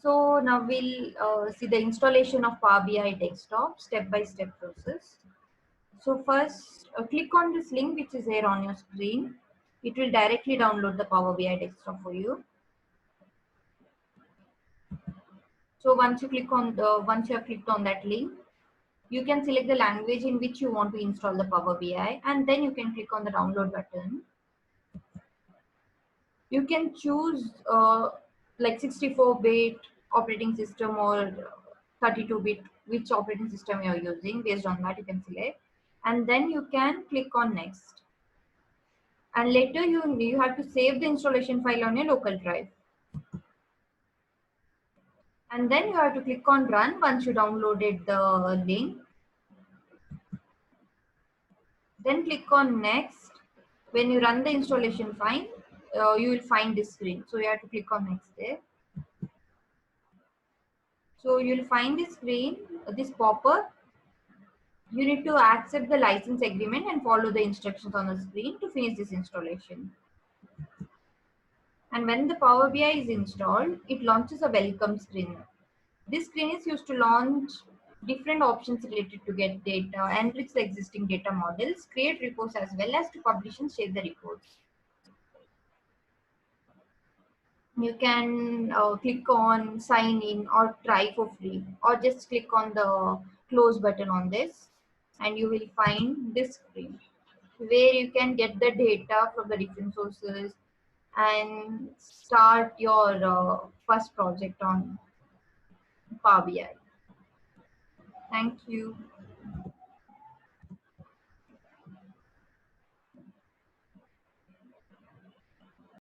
So now we'll see the installation of Power BI desktop step-by-step process. So first click on this link which is there on your screen. It will directly download the Power BI desktop for you. So once you have clicked on that link, you can select the language in which you want to install the Power BI, and then you can click on the download button. You can choose like 64-bit operating system or 32-bit, which operating system you are using. Based on that, you can select, and then you can click on next. And later you have to save the installation file on your local drive. And then you have to click on run once you downloaded the link. Then click on next. When you run the installation file, you will find this screen. So you have to click on next there. So you'll find this screen, this pop-up. You need to accept the license agreement and follow the instructions on the screen to finish this installation. And when the Power BI is installed, it launches a welcome screen. This screen is used to launch different options related to get data, enrich the existing data models, create reports, as well as to publish and share the reports. You can click on sign in or try for free, or just click on the close button on this, and you will find this screen where you can get the data from the different sources and start your first project on Power BI. Thank you.